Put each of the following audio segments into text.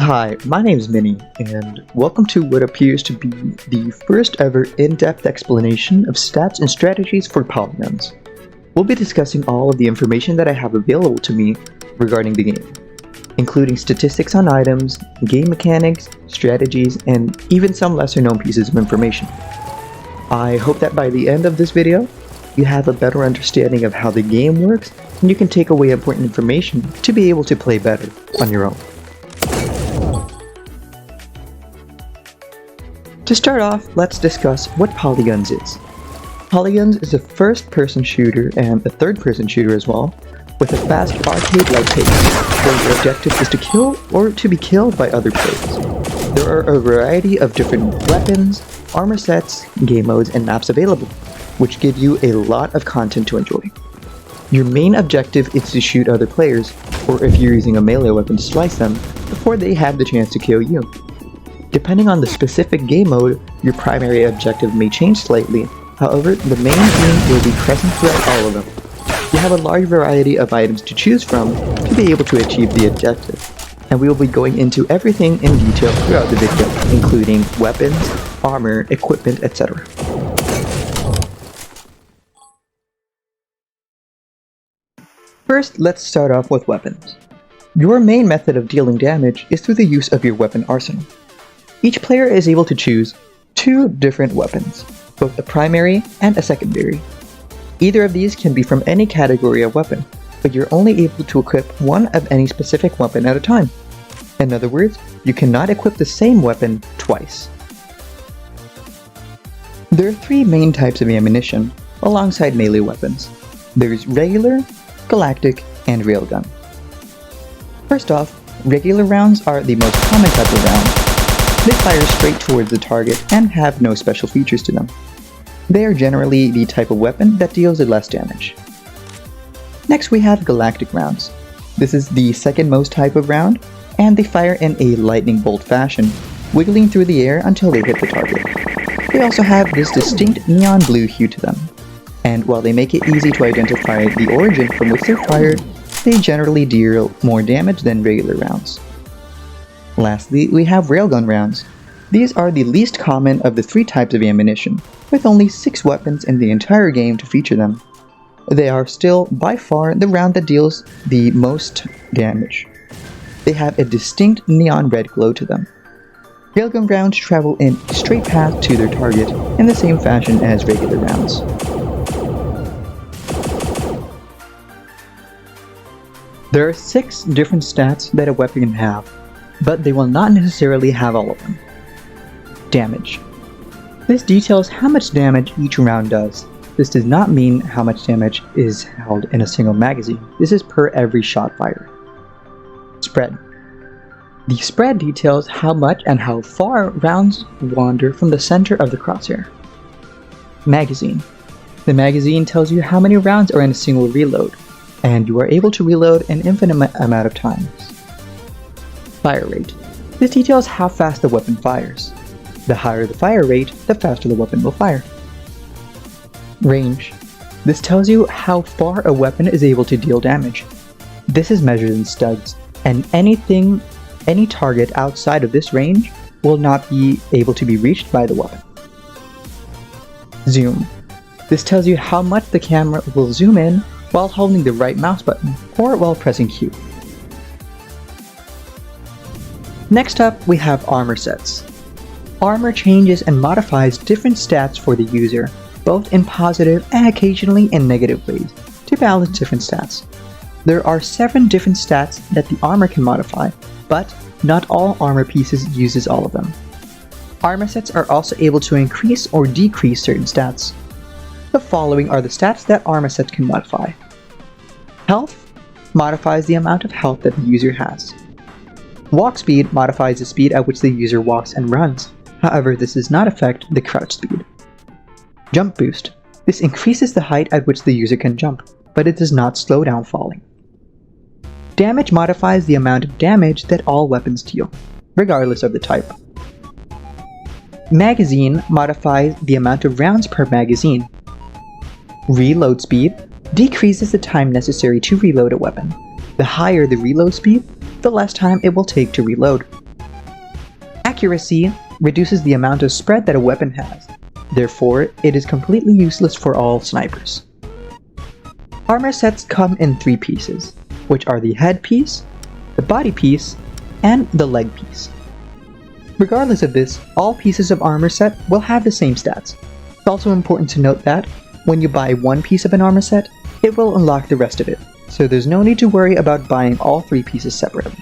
Hi, my name's Minnie, and welcome to what appears to be the first ever in-depth explanation of stats and strategies for Polyguns. We'll be discussing all of the information that I have available to me regarding the game, including statistics on items, game mechanics, strategies, and even some lesser-known pieces of information. I hope that by the end of this video, you have a better understanding of how the game works, and you can take away important information to be able to play better on your own. To start off, let's discuss what Polyguns is. Polyguns is a first-person shooter and a third-person shooter as well, with a fast arcade-like pace, where your objective is to kill or to be killed by other players. There are a variety of different weapons, armor sets, game modes, and maps available, which give you a lot of content to enjoy. Your main objective is to shoot other players, or if you're using a melee weapon to slice them, before they have the chance to kill you. Depending on the specific game mode, your primary objective may change slightly, however, the main theme will be present throughout all of them. You have a large variety of items to choose from to be able to achieve the objective, and we will be going into everything in detail throughout the video, including weapons, armor, equipment, etc. First, let's start off with weapons. Your main method of dealing damage is through the use of your weapon arsenal. Each player is able to choose two different weapons, both a primary and a secondary. Either of these can be from any category of weapon, but you're only able to equip one of any specific weapon at a time. In other words, you cannot equip the same weapon twice. There are three main types of ammunition, alongside melee weapons. There's regular, galactic, and railgun. First off, regular rounds are the most common type of round. They fire straight towards the target and have no special features to them. They are generally the type of weapon that deals the less damage. Next we have galactic rounds. This is the second most type of round, and they fire in a lightning bolt fashion, wiggling through the air until they hit the target. They also have this distinct neon blue hue to them, and while they make it easy to identify the origin from which they're fired, they generally deal more damage than regular rounds. Lastly, we have railgun rounds. These are the least common of the three types of ammunition, with only 6 weapons in the entire game to feature them. They are still, by far, the round that deals the most damage. They have a distinct neon red glow to them. Railgun rounds travel in a straight path to their target in the same fashion as regular rounds. There are 6 different stats that a weapon can have, but they will not necessarily have all of them. Damage. This details how much damage each round does. This does not mean how much damage is held in a single magazine. This is per every shot fired. Spread. The spread details how much and how far rounds wander from the center of the crosshair. Magazine. The magazine tells you how many rounds are in a single reload, and you are able to reload an infinite amount of times. Fire rate. This details how fast the weapon fires. The higher the fire rate, the faster the weapon will fire. Range. This tells you how far a weapon is able to deal damage. This is measured in studs, and any target outside of this range will not be able to be reached by the weapon. Zoom. This tells you how much the camera will zoom in while holding the right mouse button, or while pressing Q. Next up, we have armor sets. Armor changes and modifies different stats for the user, both in positive and occasionally in negative ways, to balance different stats. There are 7 different stats that the armor can modify, but not all armor pieces uses all of them. Armor sets are also able to increase or decrease certain stats. The following are the stats that armor sets can modify. Health modifies the amount of health that the user has. Walk speed modifies the speed at which the user walks and runs. However, this does not affect the crouch speed. Jump boost. This increases the height at which the user can jump, but it does not slow down falling. Damage modifies the amount of damage that all weapons deal, regardless of the type. Magazine modifies the amount of rounds per magazine. Reload speed decreases the time necessary to reload a weapon. The higher the reload speed, the less time it will take to reload. Accuracy reduces the amount of spread that a weapon has. Therefore, it is completely useless for all snipers. Armor sets come in 3 pieces, which are the head piece, the body piece, and the leg piece. Regardless of this, all pieces of armor set will have the same stats. It's also important to note that when you buy one piece of an armor set, it will unlock the rest of it, so there's no need to worry about buying all 3 pieces separately.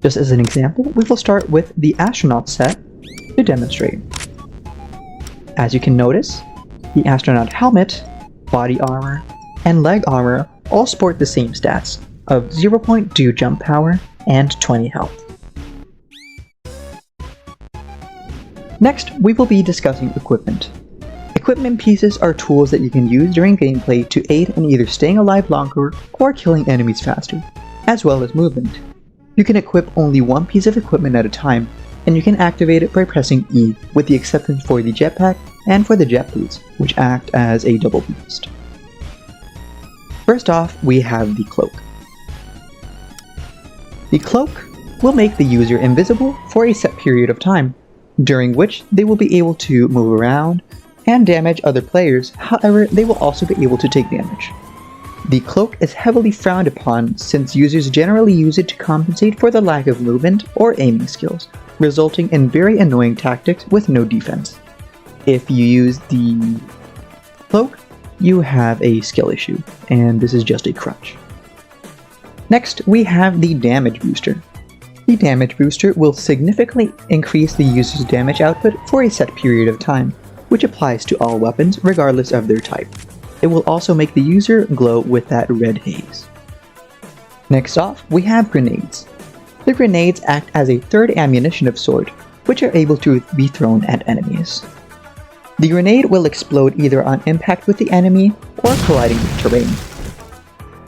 Just as an example, we will start with the astronaut set to demonstrate. As you can notice, the astronaut helmet, body armor, and leg armor all sport the same stats of 0.2 jump power and 20 health. Next, we will be discussing equipment. Equipment pieces are tools that you can use during gameplay to aid in either staying alive longer or killing enemies faster, as well as movement. You can equip only one piece of equipment at a time, and you can activate it by pressing E, with the exception for the jetpack and for the jet boots, which act as a double boost. First off, we have the cloak. The cloak will make the user invisible for a set period of time, during which they will be able to move around and damage other players. However, they will also be able to take damage. The cloak is heavily frowned upon since users generally use it to compensate for the lack of movement or aiming skills, resulting in very annoying tactics with no defense. If you use the cloak, you have a skill issue, and this is just a crutch. Next, we have the damage booster. The damage booster will significantly increase the user's damage output for a set period of time, which applies to all weapons regardless of their type. It will also make the user glow with that red haze. Next off, we have grenades. The grenades act as a third ammunition of sort, which are able to be thrown at enemies. The grenade will explode either on impact with the enemy or colliding with terrain.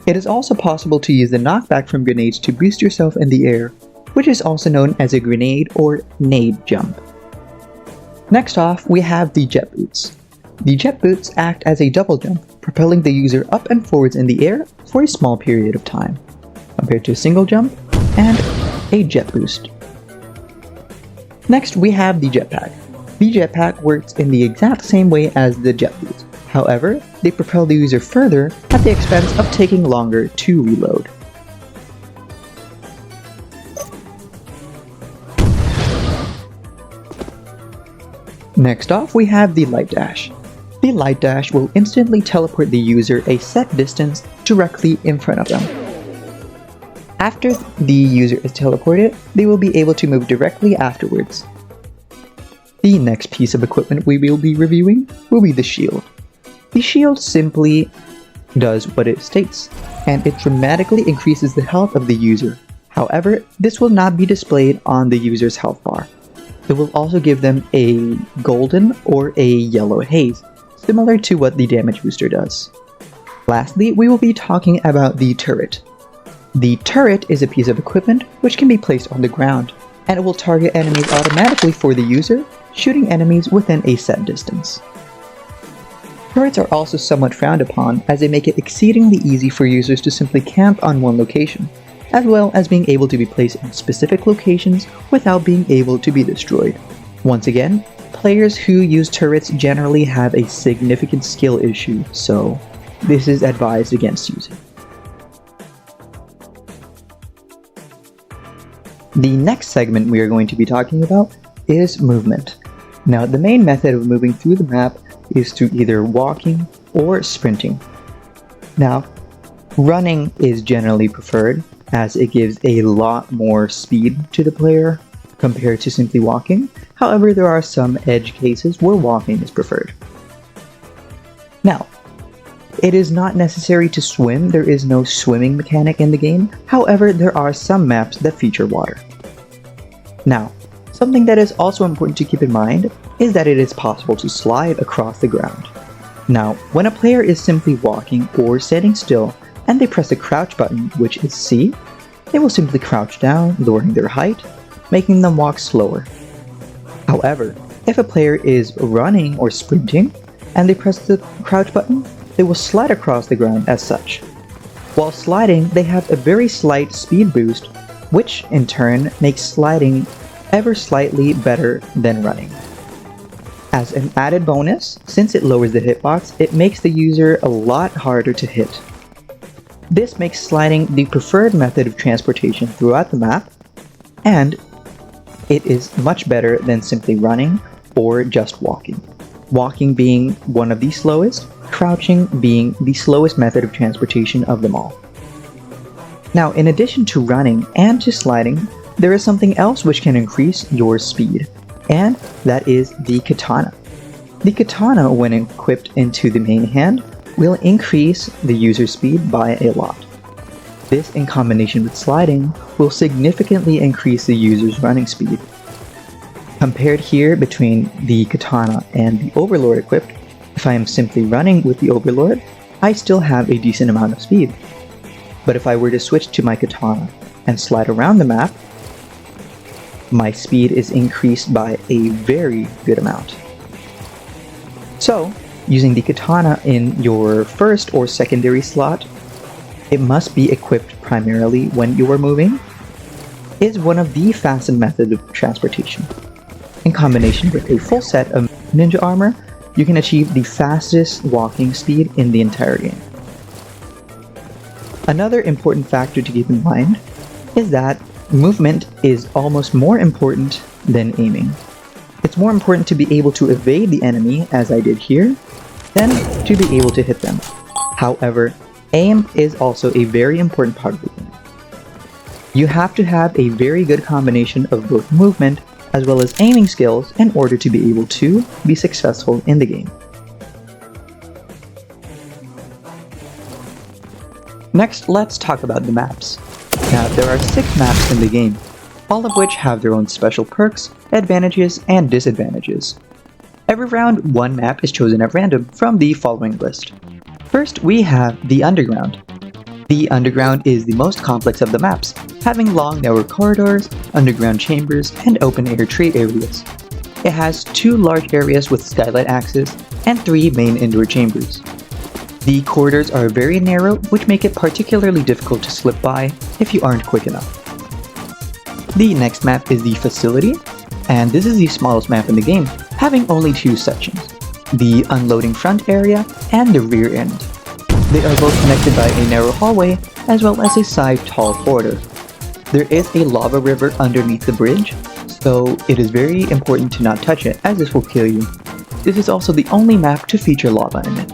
It is also possible to use the knockback from grenades to boost yourself in the air, which is also known as a grenade or nade jump. Next off, we have the jet boots. The jet boots act as a double jump, propelling the user up and forwards in the air for a small period of time, compared to a single jump and a jet boost. Next, we have the jetpack. The jetpack works in the exact same way as the jet boots. However, they propel the user further at the expense of taking longer to reload. Next off, we have the light dash. The light dash will instantly teleport the user a set distance directly in front of them. After the user is teleported, they will be able to move directly afterwards. The next piece of equipment we will be reviewing will be the shield. The shield simply does what it states, and it dramatically increases the health of the user. However, this will not be displayed on the user's health bar. It will also give them a golden or a yellow haze, similar to what the damage booster does. Lastly, we will be talking about the turret. The turret is a piece of equipment which can be placed on the ground, and it will target enemies automatically for the user, shooting enemies within a set distance. Turrets are also somewhat frowned upon as they make it exceedingly easy for users to simply camp on one location, as well as being able to be placed in specific locations without being able to be destroyed. Once again, players who use turrets generally have a significant skill issue, so this is advised against using. The next segment we are going to be talking about is movement. Now, the main method of moving through the map is to either walking or sprinting. Now, running is generally preferred as it gives a lot more speed to the player compared to simply walking. However, there are some edge cases where walking is preferred. Now, it is not necessary to swim. There is no swimming mechanic in the game. However, there are some maps that feature water. Now, something that is also important to keep in mind is that it is possible to slide across the ground. Now, when a player is simply walking or standing still and they press the crouch button, which is C, they will simply crouch down, lowering their height, making them walk slower. However, if a player is running or sprinting and they press the crouch button, they will slide across the ground as such. While sliding, they have a very slight speed boost, which in turn makes sliding ever slightly better than running. As an added bonus, since it lowers the hitbox, it makes the user a lot harder to hit. This makes sliding the preferred method of transportation throughout the map, and it is much better than simply running or just walking. Walking being one of the slowest, crouching being the slowest method of transportation of them all. Now, in addition to running and to sliding, there is something else which can increase your speed, and that is the katana. The katana, when equipped into the main hand, will increase the user's speed by a lot. This, in combination with sliding, will significantly increase the user's running speed. Compared here between the katana and the overlord equipped, if I am simply running with the overlord, I still have a decent amount of speed. But if I were to switch to my katana and slide around the map, my speed is increased by a very good amount. So, using the katana in your first or secondary slot, it must be equipped primarily when you are moving, is one of the fastest methods of transportation. In combination with a full set of ninja armor, you can achieve the fastest walking speed in the entire game. Another important factor to keep in mind is that movement is almost more important than aiming. It's more important to be able to evade the enemy, as I did here, than to be able to hit them. However, aim is also a very important part of the game. You have to have a very good combination of both movement as well as aiming skills in order to be able to be successful in the game. Next, let's talk about the maps. Now, there are 6 maps in the game, all of which have their own special perks, advantages, and disadvantages. Every round, one map is chosen at random from the following list. First, we have the Underground. The Underground is the most complex of the maps, having long, narrow corridors, underground chambers, and open-air trade areas. It has 2 large areas with skylight access and 3 main indoor chambers. The corridors are very narrow, which make it particularly difficult to slip by if you aren't quick enough. The next map is the Facility, and this is the smallest map in the game, having only 2 sections, the unloading front area and the rear end. They are both connected by a narrow hallway as well as a side tall corridor. There is a lava river underneath the bridge, so it is very important to not touch it as this will kill you. This is also the only map to feature lava in it.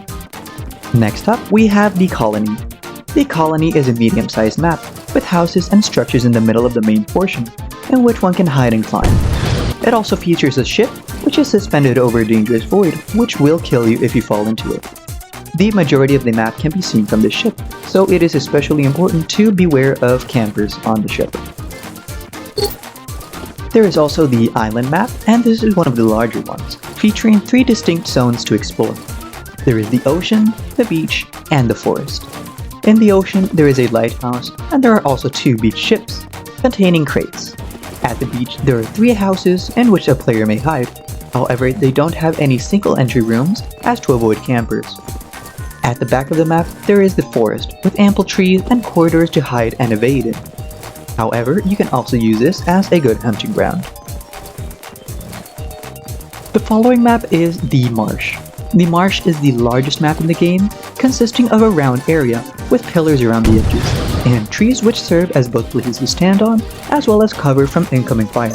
Next up, we have the Colony. The Colony is a medium-sized map with houses and structures in the middle of the main portion, in which one can hide and climb. It also features a ship, which is suspended over a dangerous void, which will kill you if you fall into it. The majority of the map can be seen from this ship, so it is especially important to beware of campers on the ship. There is also the Island map, and this is one of the larger ones, featuring 3 distinct zones to explore. There is the ocean, the beach, and the forest. In the ocean, there is a lighthouse, and there are also 2 beach ships, containing crates. At the beach, there are 3 houses in which a player may hide. However, they don't have any single entry rooms as to avoid campers. At the back of the map, there is the forest, with ample trees and corridors to hide and evade in. However, you can also use this as a good hunting ground. The following map is the Marsh. The Marsh is the largest map in the game, consisting of a round area with pillars around the edges, and trees which serve as both places to stand on, as well as cover from incoming fire.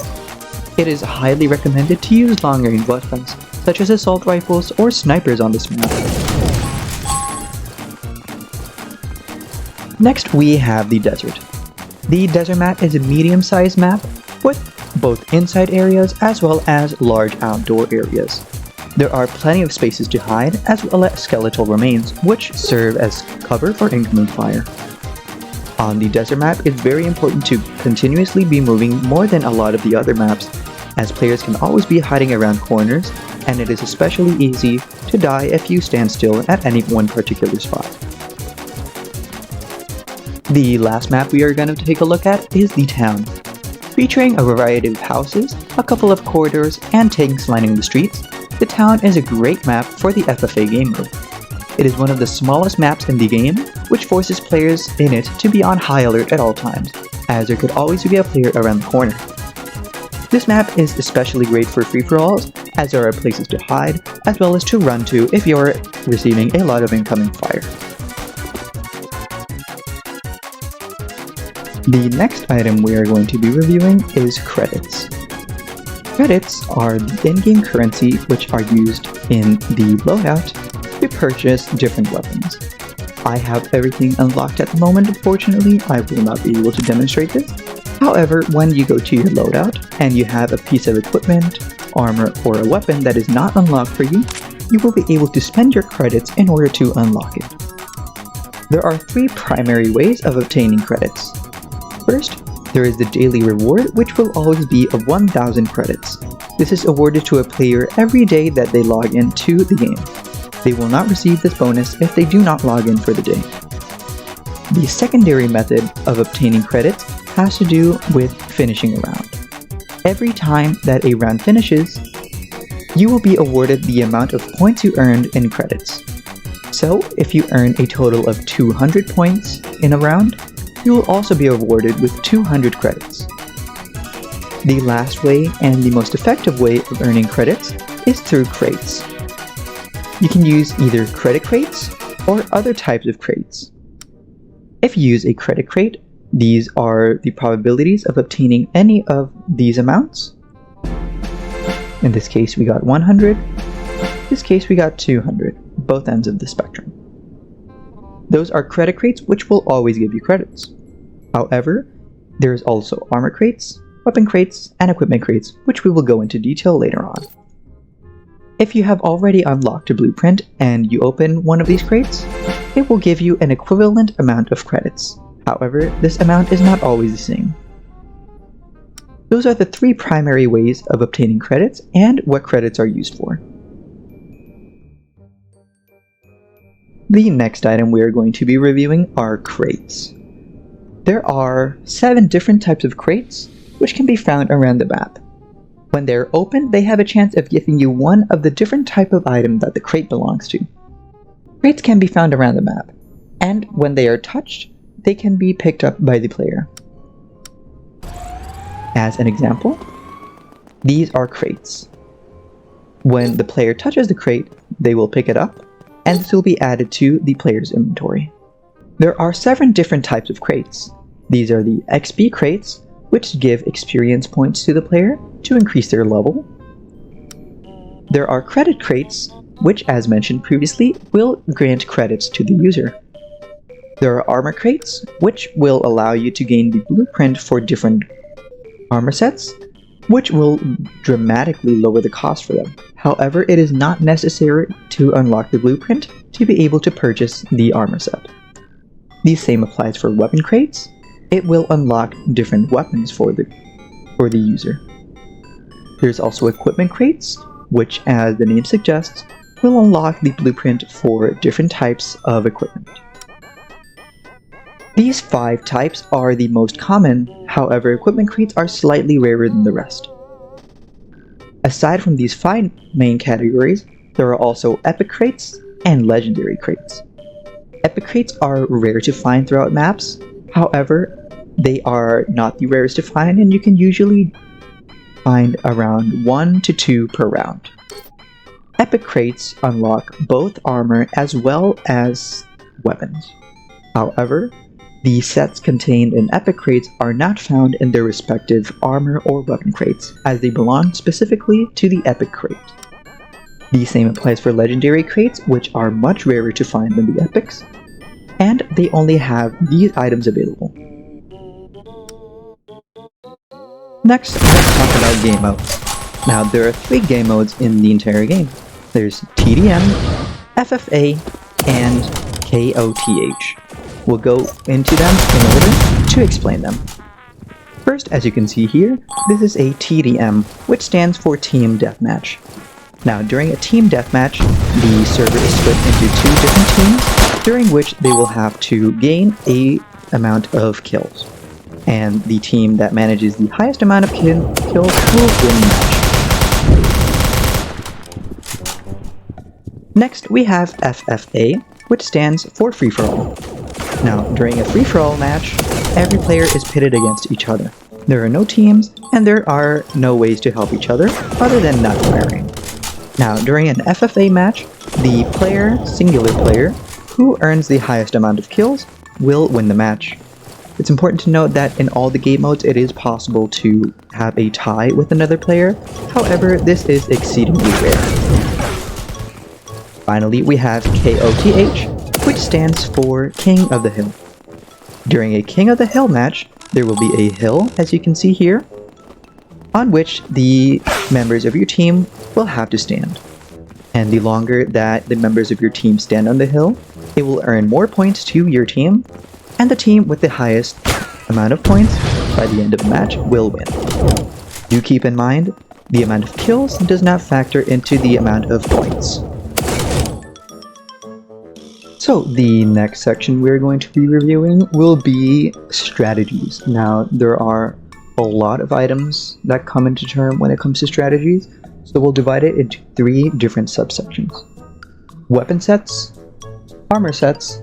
It is highly recommended to use long-range weapons, such as assault rifles or snipers on this map. Next, we have the Desert. The Desert map is a medium-sized map with both inside areas as well as large outdoor areas. There are plenty of spaces to hide, as well as skeletal remains, which serve as cover for incoming fire. On the desert map, it's very important to continuously be moving more than a lot of the other maps, as players can always be hiding around corners, and it is especially easy to die if you stand still at any one particular spot. The last map we are going to take a look at is the Town. Featuring a variety of houses, a couple of corridors, and tanks lining the streets, the Town is a great map for the FFA game mode. It is one of the smallest maps in the game, which forces players in it to be on high alert at all times, as there could always be a player around the corner. This map is especially great for free-for-alls, as there are places to hide, as well as to run to if you're receiving a lot of incoming fire. The next item we are going to be reviewing is credits. Credits are the in-game currency which are used in the loadout to purchase different weapons. I have everything unlocked at the moment, unfortunately. I will not be able to demonstrate this. However, when you go to your loadout and you have a piece of equipment, armor, or a weapon that is not unlocked for you, you will be able to spend your credits in order to unlock it. There are 3 primary ways of obtaining credits. First, there is the daily reward, which will always be of 1,000 credits. This is awarded to a player every day that they log into the game. They will not receive this bonus if they do not log in for the day. The secondary method of obtaining credits has to do with finishing a round. Every time that a round finishes, you will be awarded the amount of points you earned in credits. So, if you earn a total of 200 points in a round, you will also be awarded with 200 credits. The last way and the most effective way of earning credits is through crates. You can use either credit crates or other types of crates. If you use a credit crate, these are the probabilities of obtaining any of these amounts. In this case we got 100, in this case we got 200, both ends of the spectrum. Those are credit crates which will always give you credits. However, there's also armor crates, weapon crates, and equipment crates, which we will go into detail later on. If you have already unlocked a blueprint and you open one of these crates, it will give you an equivalent amount of credits. However, this amount is not always the same. Those are the 3 primary ways of obtaining credits and what credits are used for. The next item we are going to be reviewing are crates. There are 7 different types of crates which can be found around the map. When they're open, they have a chance of giving you one of the different type of item that the crate belongs to. Crates can be found around the map, and when they are touched, they can be picked up by the player. As an example, these are crates. When the player touches the crate, they will pick it up, and this will be added to the player's inventory. There are 7 different types of crates. These are the XP crates, which give experience points to the player to increase their level. There are credit crates, which, as mentioned previously, will grant credits to the user. There are armor crates, which will allow you to gain the blueprint for different armor sets, which will dramatically lower the cost for them. However, it is not necessary to unlock the blueprint to be able to purchase the armor set. The same applies for weapon crates. It will unlock different weapons for the user. There's also equipment crates, which, as the name suggests, will unlock the blueprint for different types of equipment. These 5 types are the most common, however equipment crates are slightly rarer than the rest. Aside from these 5 main categories, there are also epic crates and legendary crates. Epic crates are rare to find throughout maps, however, they are not the rarest to find, and you can usually find around 1 to 2 per round. Epic crates unlock both armor as well as weapons. However, the sets contained in epic crates are not found in their respective armor or weapon crates, as they belong specifically to the epic crate. The same applies for legendary crates, which are much rarer to find than the epics, and they only have these items available. Next, let's talk about game modes. Now, there are 3 game modes in the entire game. There's TDM, FFA, and KOTH. We'll go into them in order to explain them. First, as you can see here, this is a TDM, which stands for Team Deathmatch. Now, during a team deathmatch, the server is split into 2 different teams, during which they will have to gain a amount of kills. And the team that manages the highest amount of kills will win the match. Next, we have FFA, which stands for free-for-all. Now, during a free-for-all match, every player is pitted against each other. There are no teams, and there are no ways to help each other other than not firing. Now, during an FFA match, the singular player, who earns the highest amount of kills will win the match. It's important to note that in all the game modes it is possible to have a tie with another player, however this is exceedingly rare. Finally, we have KOTH, which stands for King of the Hill. During a King of the Hill match, there will be a hill, as you can see here, on which the members of your team will have to stand. And the longer that the members of your team stand on the hill, it will earn more points to your team, and the team with the highest amount of points by the end of the match will win. Do keep in mind, the amount of kills does not factor into the amount of points. So the next section we're going to be reviewing will be strategies. Now there are a lot of items that come into term when it comes to strategies, so we'll divide it into 3 different subsections. Weapon sets, armor sets,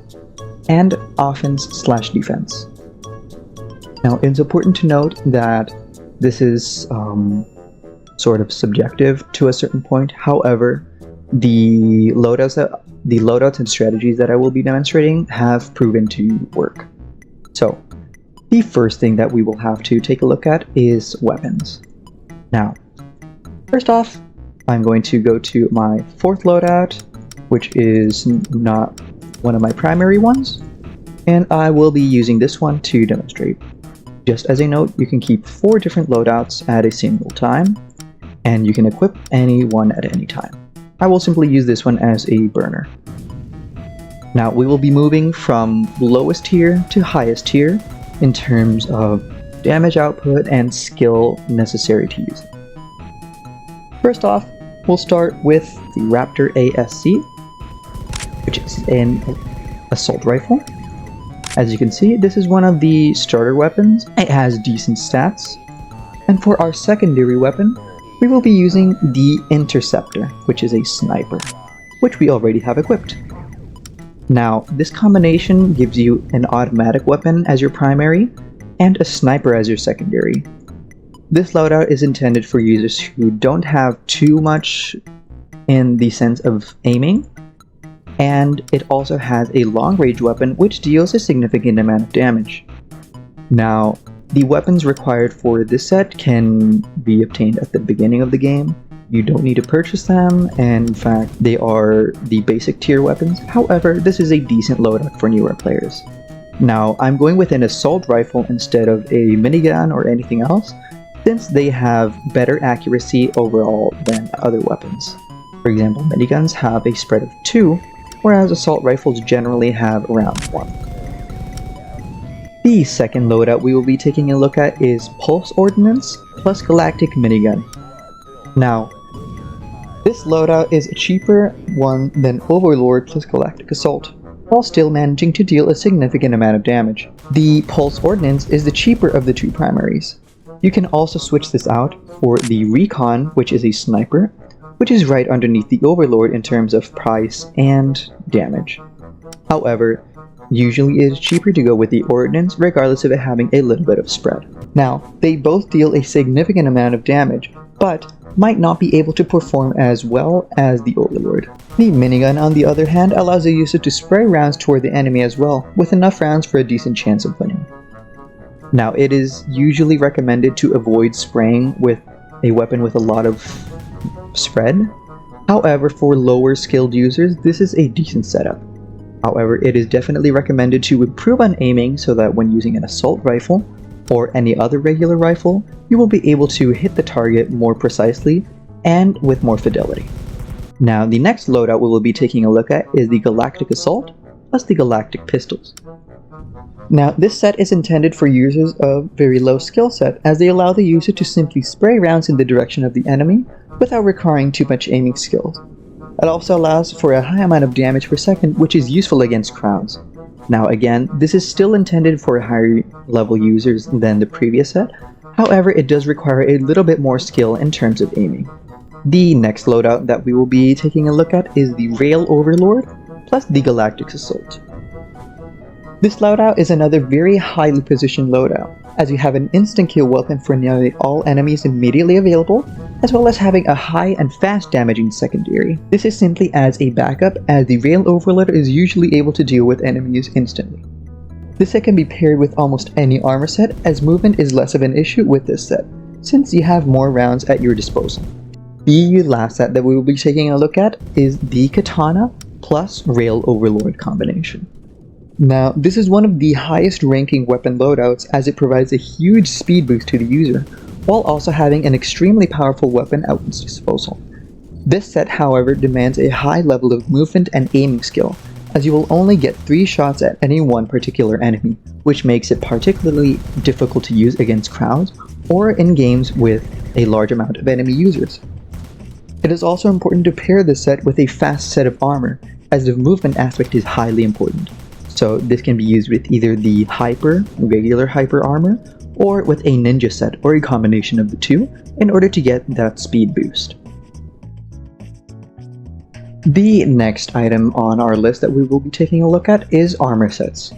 and offense/defense. Now it's important to note that this is sort of subjective to a certain point. However, the loadouts and strategies that I will be demonstrating have proven to work. So the first thing that we will have to take a look at is weapons. Now, first off, I'm going to go to my 4th loadout, which is not one of my primary ones, and I will be using this one to demonstrate. Just as a note, you can keep 4 different loadouts at a single time, and you can equip any one at any time. I will simply use this one as a burner. Now we will be moving from lowest tier to highest tier in terms of damage output and skill necessary to use it. First off, we'll start with the Raptor ASC, which is an assault rifle. As you can see, this is one of the starter weapons. It has decent stats. And for our secondary weapon, we will be using the Interceptor, which is a sniper, which we already have equipped. Now, this combination gives you an automatic weapon as your primary, and a sniper as your secondary. This loadout is intended for users who don't have too much in the sense of aiming, and it also has a long-range weapon which deals a significant amount of damage. Now, the weapons required for this set can be obtained at the beginning of the game. You don't need to purchase them, and in fact, they are the basic tier weapons. However, this is a decent loadout for newer players. Now, I'm going with an assault rifle instead of a minigun or anything else, since they have better accuracy overall than other weapons. For example, miniguns have a spread of 2, whereas assault rifles generally have around 1. The second loadout we will be taking a look at is Pulse Ordnance plus Galactic Minigun. Now, this loadout is a cheaper one than Overlord plus Galactic Assault, while still managing to deal a significant amount of damage. The Pulse Ordnance is the cheaper of the 2 primaries. You can also switch this out for the Recon, which is a sniper, which is right underneath the Overlord in terms of price and damage. However, usually it is cheaper to go with the Ordnance regardless of it having a little bit of spread. Now, they both deal a significant amount of damage, but might not be able to perform as well as the Overlord. The minigun, on the other hand, allows the user to spray rounds toward the enemy as well, with enough rounds for a decent chance of winning. Now, it is usually recommended to avoid spraying with a weapon with a lot of spread. However, for lower skilled users, this is a decent setup. However, it is definitely recommended to improve on aiming so that when using an assault rifle or any other regular rifle, you will be able to hit the target more precisely and with more fidelity. Now, the next loadout we will be taking a look at is the Galactic Assault plus the Galactic Pistols. Now, this set is intended for users of very low skill set, as they allow the user to simply spray rounds in the direction of the enemy without requiring too much aiming skills. It also allows for a high amount of damage per second, which is useful against crowds. Now again, this is still intended for higher level users than the previous set, however it does require a little bit more skill in terms of aiming. The next loadout that we will be taking a look at is the Rail Overlord plus the Galactic Assault. This loadout is another very highly positioned loadout, as you have an instant kill weapon for nearly all enemies immediately available, as well as having a high and fast damaging secondary. This is simply as a backup, as the Rail Overload is usually able to deal with enemies instantly. This set can be paired with almost any armor set, as movement is less of an issue with this set, since you have more rounds at your disposal. The last set that we will be taking a look at is the Katana plus Rail Overlord combination. Now, this is one of the highest ranking weapon loadouts, as it provides a huge speed boost to the user, while also having an extremely powerful weapon at one's disposal. This set, however, demands a high level of movement and aiming skill, as you will only get 3 shots at any one particular enemy, which makes it particularly difficult to use against crowds or in games with a large amount of enemy users. It is also important to pair this set with a fast set of armor, as the movement aspect is highly important. So this can be used with either the regular hyper armor, or with a ninja set or a combination of the two in order to get that speed boost. The next item on our list that we will be taking a look at is armor sets.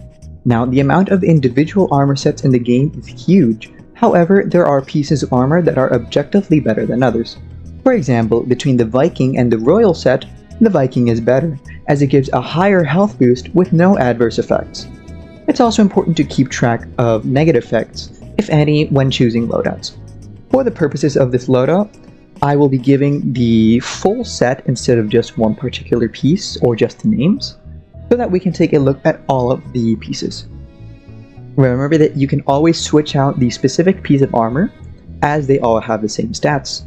Now, the amount of individual armor sets in the game is huge. However, there are pieces of armor that are objectively better than others. For example, between the Viking and the Royal set, the Viking is better, as it gives a higher health boost with no adverse effects. It's also important to keep track of negative effects, if any, when choosing loadouts. For the purposes of this loadout, I will be giving the full set instead of just one particular piece or just the names, so that we can take a look at all of the pieces. Remember that you can always switch out the specific piece of armor, as they all have the same stats.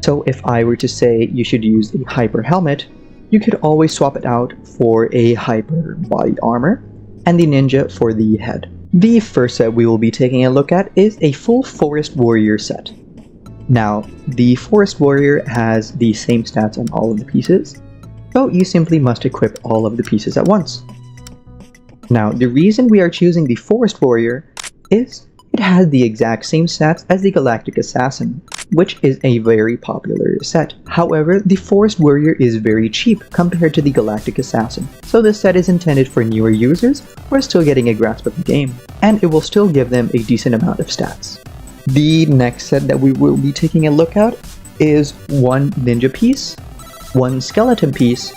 So if I were to say you should use a hyper helmet, you could always swap it out for a hyper body armor, and the ninja for the head. The first set we will be taking a look at is a full Forest Warrior set. Now, the Forest Warrior has the same stats on all of the pieces, so you simply must equip all of the pieces at once. Now, the reason we are choosing the Forest Warrior is it has the exact same stats as the Galactic Assassin, which is a very popular set. However, the Forest Warrior is very cheap compared to the Galactic Assassin, so this set is intended for newer users who are still getting a grasp of the game, and it will still give them a decent amount of stats. The next set that we will be taking a look at is one ninja piece, one skeleton piece,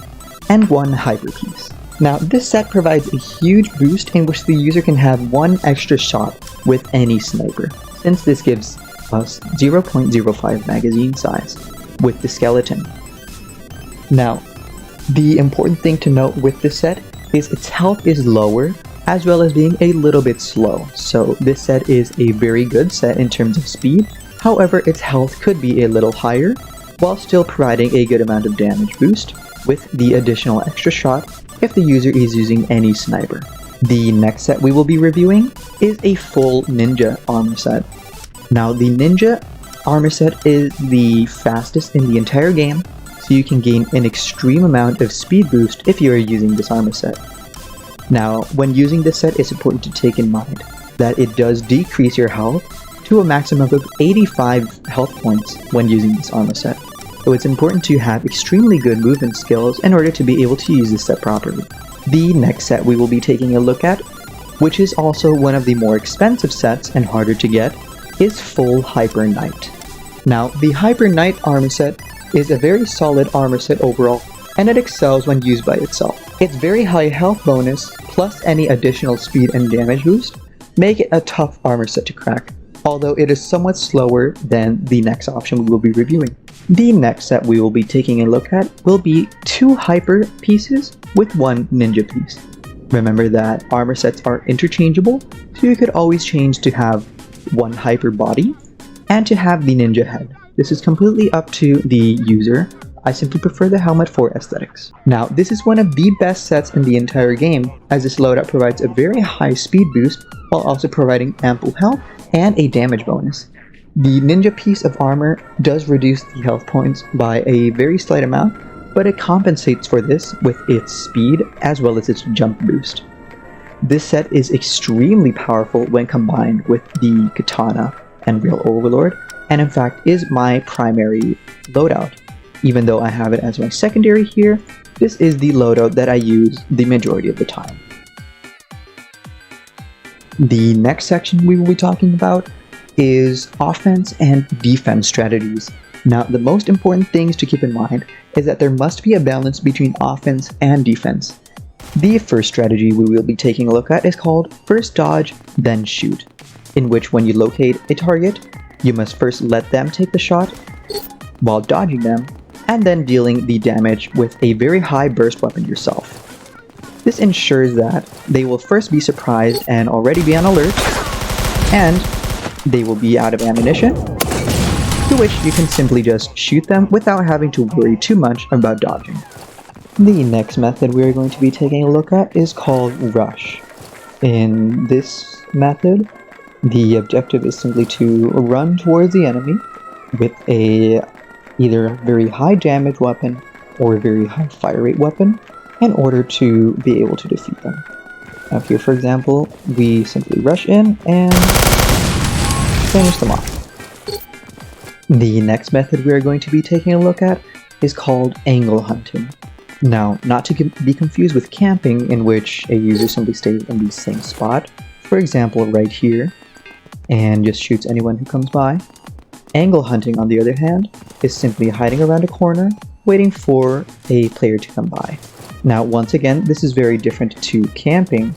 and one hyper piece. Now, this set provides a huge boost in which the user can have one extra shot with any sniper, since this gives us 0.05 magazine size with the skeleton. Now, the important thing to note with this set is its health is lower, as well as being a little bit slow, so this set is a very good set in terms of speed. However, its health could be a little higher, while still providing a good amount of damage boost with the additional extra shot if the user is using any sniper. The next set we will be reviewing is a full ninja armor set. Now, the ninja armor set is the fastest in the entire game, so you can gain an extreme amount of speed boost if you are using this armor set. Now, when using this set, it's important to take in mind that it does decrease your health to a maximum of 85 health points when using this armor set. So it's important to have extremely good movement skills in order to be able to use this set properly. The next set we will be taking a look at, which is also one of the more expensive sets and harder to get, is full Hyper Knight. Now, the Hyper Knight armor set is a very solid armor set overall, and it excels when used by itself. Its very high health bonus, plus any additional speed and damage boost, make it a tough armor set to crack, although it is somewhat slower than the next option we will be reviewing. The next set we will be taking a look at will be 2 hyper pieces with 1 ninja piece. Remember that armor sets are interchangeable, so you could always change to have 1 hyper body and to have the ninja head. This is completely up to the user. I simply prefer the helmet for aesthetics. Now, this is one of the best sets in the entire game, as this loadout provides a very high speed boost while also providing ample health and a damage bonus. The ninja piece of armor does reduce the health points by a very slight amount, but it compensates for this with its speed as well as its jump boost. This set is extremely powerful when combined with the Katana and Rail Overlord, and in fact is my primary loadout. Even though I have it as my secondary here, This is the loadout that I use the majority of the time. The next section we will be talking about is offense and defense strategies. Now, the most important things to keep in mind is that there must be a balance between offense and defense. The first strategy we will be taking a look at is called first dodge, then shoot, in which when you locate a target, you must first let them take the shot while dodging them, and then dealing the damage with a very high burst weapon yourself. This ensures that they will first be surprised and already be on alert, and they will be out of ammunition, to which you can simply just shoot them without having to worry too much about dodging. The next method we are going to be taking a look at is called rush. In this method, the objective is simply to run towards the enemy with either a very high damage weapon or a very high fire rate weapon in order to be able to defeat them. Now here, for example, we simply rush in and finish them off. The next method we are going to be taking a look at is called angle hunting. Now, not to be confused with camping, in which a user simply stays in the same spot, for example right here, and just shoots anyone who comes by. Angle hunting, on the other hand, is simply hiding around a corner, waiting for a player to come by. Now, once again, this is very different to camping,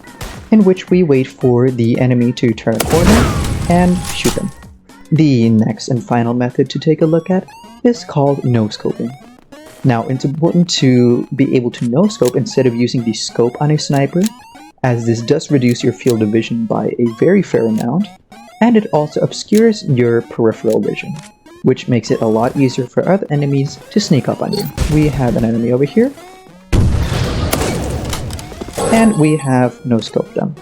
in which we wait for the enemy to turn a corner and shoot them. The next and final method to take a look at is called no-scoping. Now, it's important to be able to no-scope instead of using the scope on a sniper, as this does reduce your field of vision by a very fair amount, and it also obscures your peripheral vision, which makes it a lot easier for other enemies to sneak up on you. We have an enemy over here, and we have no-scoped them.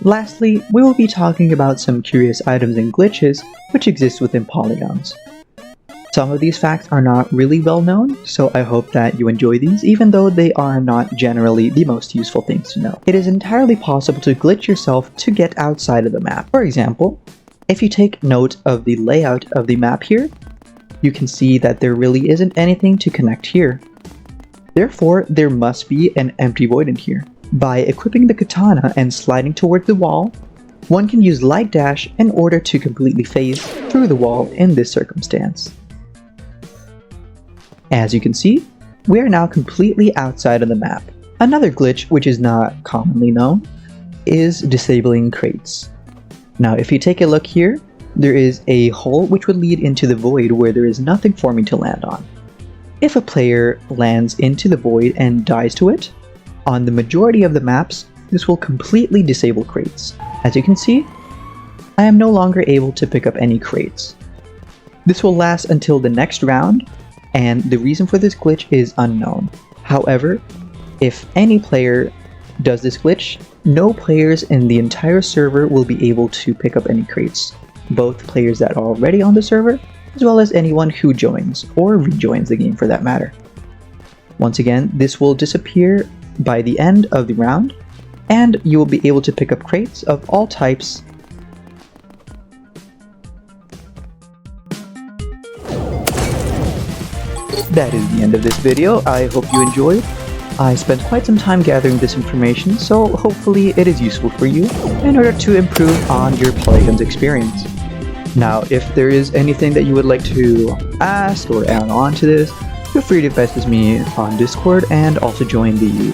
Lastly, we will be talking about some curious items and glitches which exist within Polyguns. Some of these facts are not really well known, so I hope that you enjoy these, even though they are not generally the most useful things to know. It is entirely possible to glitch yourself to get outside of the map. For example, if you take note of the layout of the map here, you can see that there really isn't anything to connect here. Therefore, there must be an empty void in here. By equipping the katana and sliding toward the wall, one can use light dash in order to completely phase through the wall in this circumstance. As you can see, we are now completely outside of the map. Another glitch, which is not commonly known, is disabling crates. Now, if you take a look here, there is a hole which would lead into the void where there is nothing for me to land on. If a player lands into the void and dies to it, on the majority of the maps, this will completely disable crates. As you can see, I am no longer able to pick up any crates. This will last until the next round, and the reason for this glitch is unknown. However, if any player does this glitch, no players in the entire server will be able to pick up any crates. Both players that are already on the server, as well as anyone who joins or rejoins the game for that matter. Once again, this will disappear by the end of the round, and you will be able to pick up crates of all types. That is the end of this video. I hope you enjoyed. I spent quite some time gathering this information, so hopefully it is useful for you in order to improve on your Polyguns experience. Now, if there is anything that you would like to ask or add on to this, feel free to message me on Discord and also join the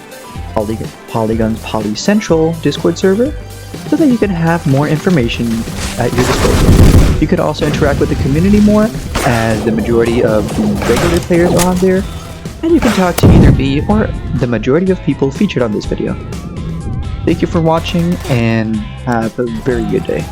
Polyguns Poly Central Discord server so that you can have more information at your disposal. You could also interact with the community more, as the majority of the regular players are on there, and you can talk to either me or the majority of people featured on this video. Thank you for watching, and have a very good day.